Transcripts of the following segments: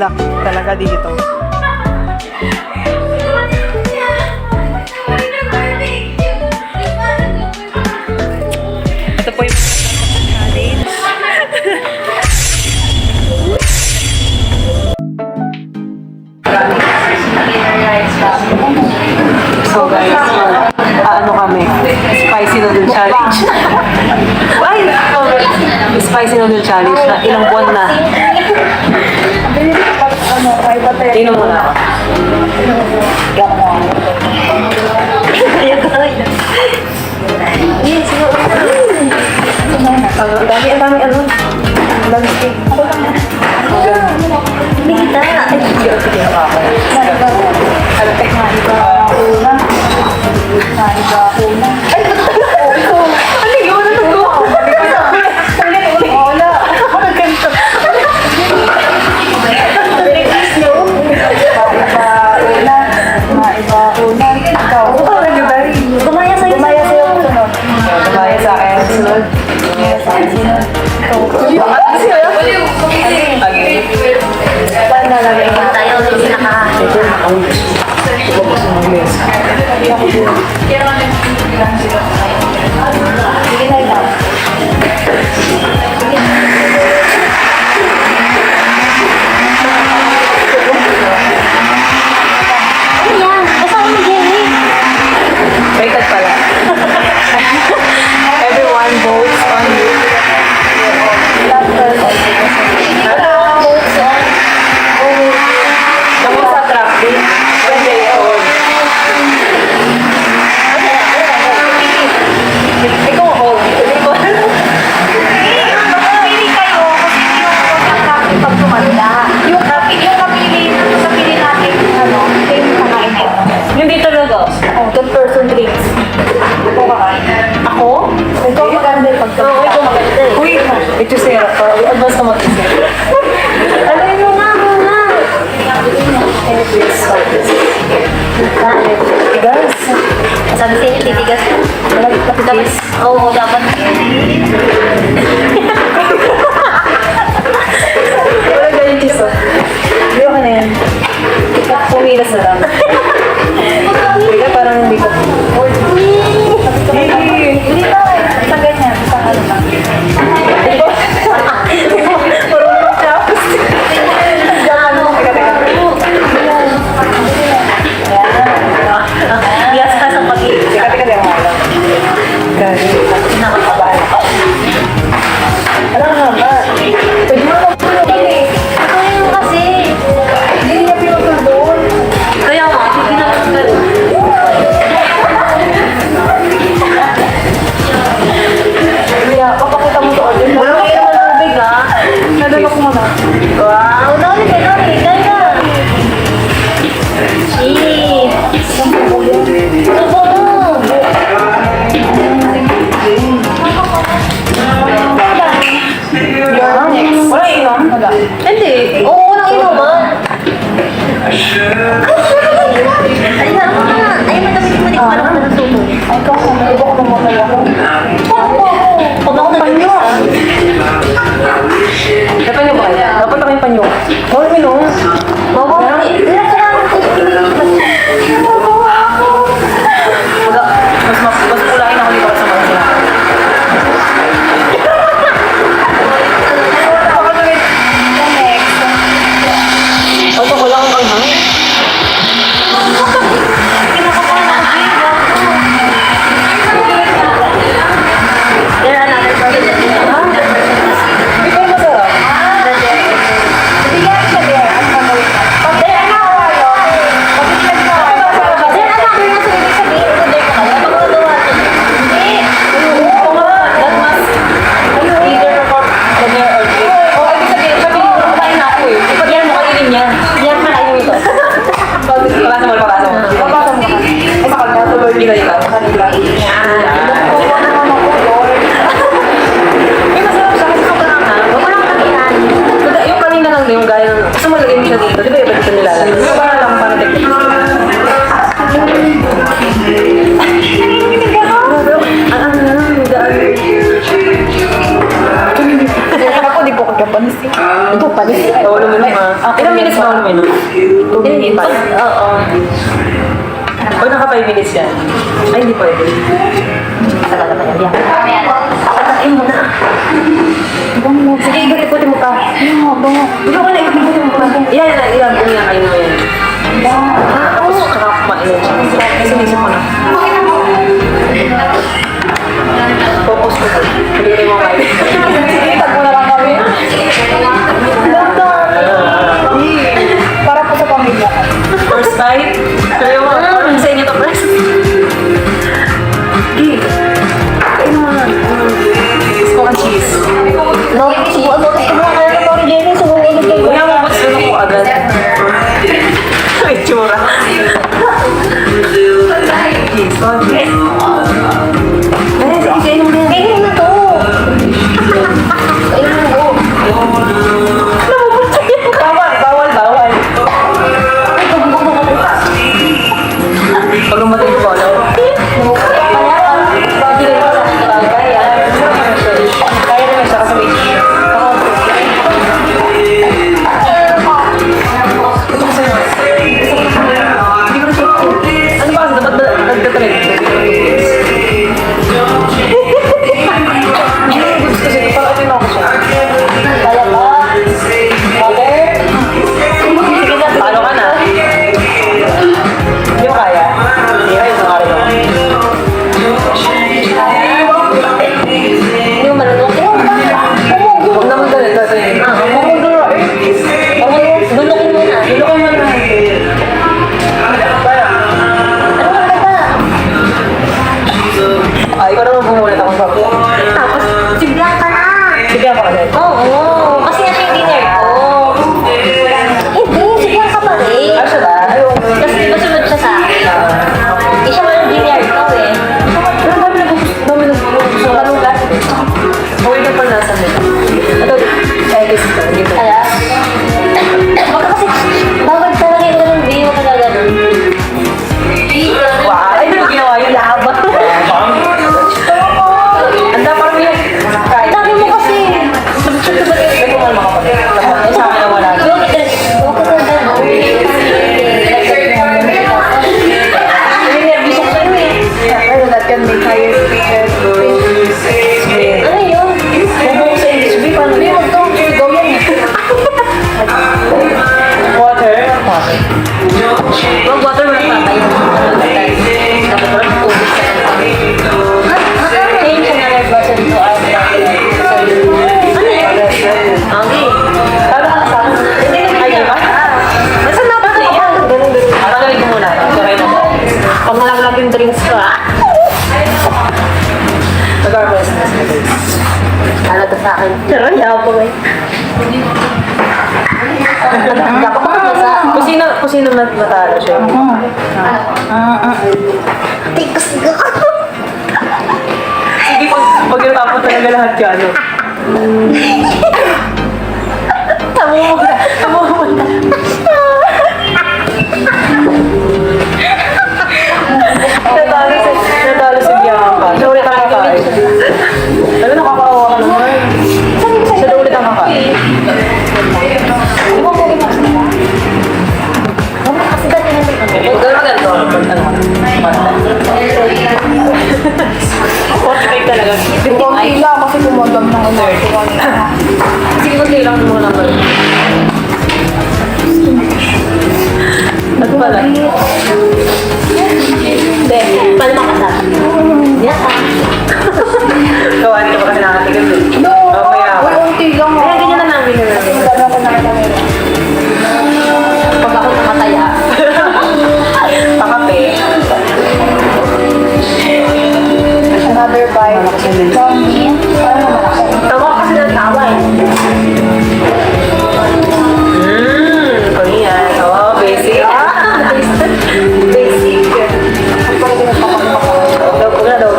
luck talaga dito. Ito po yung challenge. So guys, ano kami? Spicy noodle challenge. Ay! Spicy noodle challenge na ilang buwan na. Tingnan mo na ako. Ang dami ano. Ang dami steak. Hindi kita. Ito siya, para advance na mag-isip. Alay mo nga muna. Tigas. Sabi sa'yo, titigas. Dapat. Oo, dapat. Wala ganyan chiso. Hindi ako na yan. Pumilas na lang. Hindi parang hindi ko. Hindi ba? Sa ganyan. Sa ano ba? Hindi. Oo, nang inuman. Ay, madamit mo din ko alam na sumo. Ay, kakamayo ko naman kaya ako. Kung ako nag-panyo. May panyo ba kaya? Dapat ako yung panyo. Huwag mo nung. Oo, Mas kulain ako dito sa mga sila. Ito ko lang ang hangin. Ikaw pa rin. Bawal uminom ha. Ilang minutes bawal uminom? 2 minutes. Oo. Pag naka 5 minutes yan, ay hindi pwede. Tagal na tagal yan. Patakin mo na. Sige, ikot-ikotin mo pa. Bango. Ikaw ka na, ikot-ikotin mo pa. Yan, kayo mo yan. Tapos tsaka kumain siya. Kasi nisip mo na. Focus ko. Pilitin mo kayo. Tag mo na lang kami. Para po sa pamilya. First bite. Sabi mo, parang sa inyo to first. Kain mo na. Gusto ko ang cheese. No, subukan mo. Subukan ka na ng Tori Jenny. Subukan ulit kayo. Kuya mo, gusto ko agad. Ay, tsura. Cheese. Okay. Kainin mo na to. Kainin mo na to. Bawal. Pag umatay ko, ano? Kaya naman siya kasi ano ba kasi dapat nagtatrend? Gusto kasi parang ano ako siya. Kaya ba? Mother? Paano ka na? Hindi mo kaya? Hindi kayo sa kaya mo. Hindi mo malunok. Huwag naman ganun. Dunukin mo na. Dilo ko man na. Ikaw naman bumulat akong sabi. Tapos, sigla ka na. Sige ako kasi. Oo. Kasi yan yung dinner ko. Hindi, sigla ka pa rin. Ah, siya ba? Kasi di ba sunod siya sa akin? Siya man yung dinner ko eh. Pero dami na gusto. Malugat. Uwi na pa nasa nila. Ito, gusto ko. Hindi ko. Kaya? Baka kasi, bawal talaga yung ganun, di mo talaga ganun. Wow! Ay, ano ginawa yun? Laba. Anda parang yung kahit. Dami mo kasi. May kumalma ka pa. Ay, sa akin na wala. Huwag ka talaga. Nervous ako sa'yo eh. That can be higher speaker. Ano yun? Bubong sa English, B, paano yun? Sigaw yan. Water? Water. Mag-water mo na patay. Dapat mo lang tubig sa change na reversion to our ano yun? Okay. Paano ka sa akin? Ay, di ba? Nasaan na ba ito? Tanggalin ko muna. Okay na. Pag malaglag yung drinks ko ah. Nag-armrest na sila, guys. Ano to sa akin? Pero yabang eh. Dapat ko sa... Kusino matalo siya. Tikas ka. Sige, pag natapos talaga lahat ka, ano? Tamo mo na. Natalo si Bianca. Siya ulit ang kakain. Ano, nakakaawa ka naman. Siya na ulit ang kakain. Di mo po imas na ba? Kasi dati natin ano. Ganito. What fake talaga? Ay, Kailangan kasi kumagam ng ano. sige, kunti lang mo naman. At pala. Hindi. Paano makasama? Yan ah. Gawan ko kasi nakatigas eh. No! Mamaya Uy, ako. unti lang Kaya ah. ganyan na namin na namin. Talaga ko nakita mo. Pag ako nakataya. Pakape. Another bite. Zombie. Parang malaki. Tawa kasi ng tawa eh. Korean. Oh, basic. Basic. Daw na daw.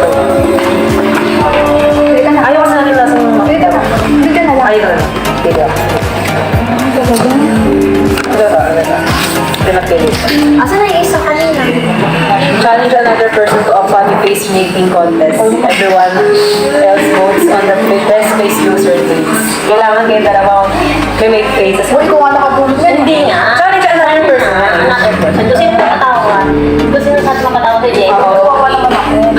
Ayaw kasi natin lasang Dito na. Dito na lang. ayaw na. Dito. Pinapili. Asan na yung isa kanina? Challenge another person to a funny face making contest. Everyone else votes on the best face loser days. Kailangan kayo dalawa May make faces. Uy, kung ano nakabulog yan. Hindi nga. Challenge another person. Another person. Kung sino makatawan. Kung sino sa makatawan kay Diego. Kawawa naman ako.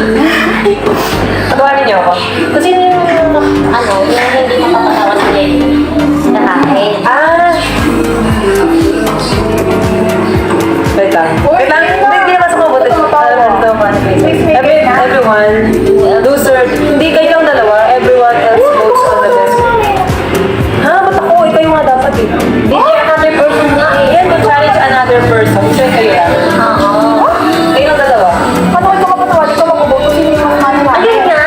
Pagawain niyo ako. Kung sino yung hindi makakatawan kay Diego. Kakain. Ah! Wait lang. Wait lang. Hindi naman sa mabuti. Everyone, loser. Hindi kayo ang dalawa. Everyone else votes on the best. Ha? Ba't ako? Ikaw yung nga dapat eh. Hindi another person nga eh. Yan, to challenge another person. So, kayo lang. Oo. Kayo ang dalawa. Paano ko kapatawa? Di ko makuboto. Sino yung mga ano natin? Ayun nga.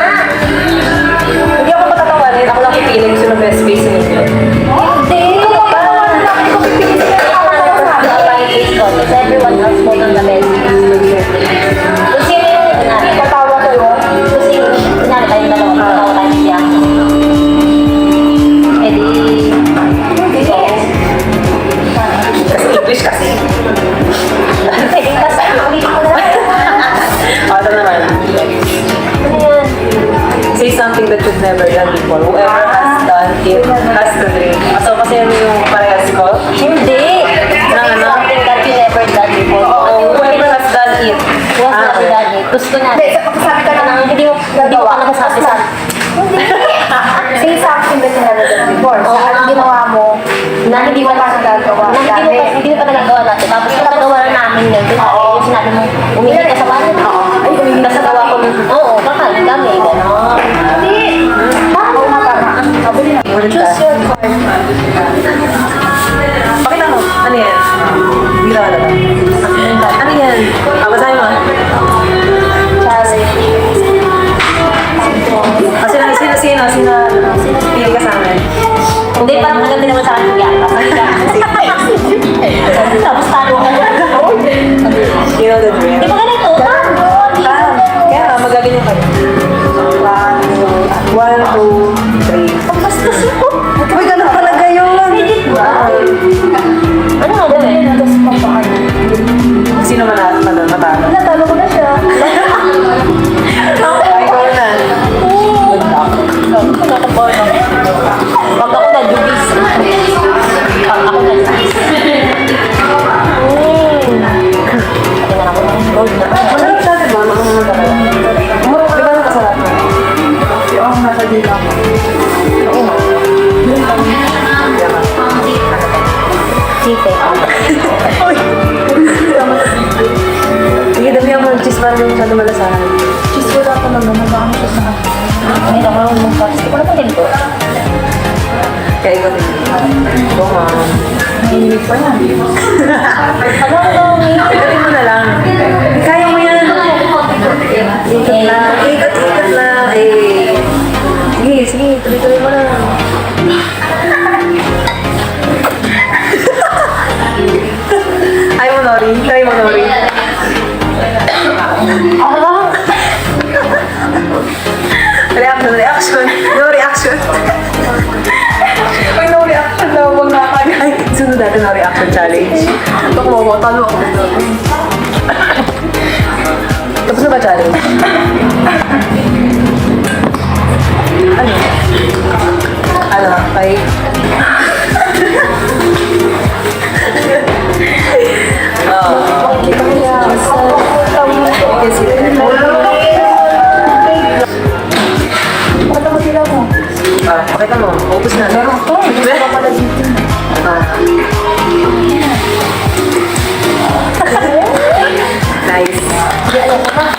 Hindi ako patatawanin. Ako lang pipiling gusto ng best face ninyo. Hindi. Ikaw kapatawa na namin. Ikaw pipili sila. It's everyone else vote on the best. Kung sino yung kunwari. Patawa kayo. Kung sino, kunwari tayo dalawa. Patawa tayo siya. Eh di. Kasi English kasi. Pwede ka sa ulit ko na. Ito naman. Ano yan? Say something that you've never done before. Whoever has done it has to drink. So, kasi yun yung parehas ko. Hindi. Something that you never done before. Whoever has done it. Was never done it. Gusto na. Hindi, sa pagkasabi ka na. Hindi mo pa nagsasabi sa Say something that you never done before. So, anong ginawa mo? na hindi mo pa nagagawa. hindi mo pa nagagawa natin. Tapos kung nagawa na namin yun, yung sinabi mo, umihi ka sa bahay. Ay, umihi Tapos nagawa ko, oo, kakain kami, gano'n. Hindi. Tama na tama. Sabi na. Choose your card. Pakita mo. Ano yan? Hindi na alam. Ano yan? Basahin mo. Sino pili ka sa amin? Hindi, parang maganda naman sa akin yan. Tapos talo ka na. You know the drill. Di ba ganito? Kaya nga, magaganyan kayo. 1, 2, 3. Bastos mo. Uy, ganun talaga yun. Ano nga gawin? Tapos papaano. Sino matalo? Natalo ko na siya. Ay, ikaw na. Pag ako nag-dubis. Pag ako nag-dubis. Tingnan ako ng gold na. Masarap siya, diba? Masarap. Di ba nakasarap na? Yung nasa dila ko. Site. Sige, damihan mo ng cheese para yung masyado malasahan. Cheese wala pa naman. Nabaan siya sa akin. Ay, naku, mag-fast. Hindi ko naman din ko. Kaya ikaw din. Go, ma'am. Hinilig pa yan. Ikatin mo na lang. Kaya mo yan. Ikot lang. Ikot lang. Eh. Sige. Tuloy-tuloy mo lang. Ay mo, Nori. Try mo, Nori. Reaction. No reaction. Ay, no reaction daw. Huwag nakakanya. Ay, sunod natin no reaction challenge. Ito ko mo, talo ako. Tapos na ba challenge? Ano? Ano? Ay. Yes, Pakita mo sila mo. pakita mo. Ubus na. Meron to. Hindi ko pala dito. Nice. Hindi, alam ko na.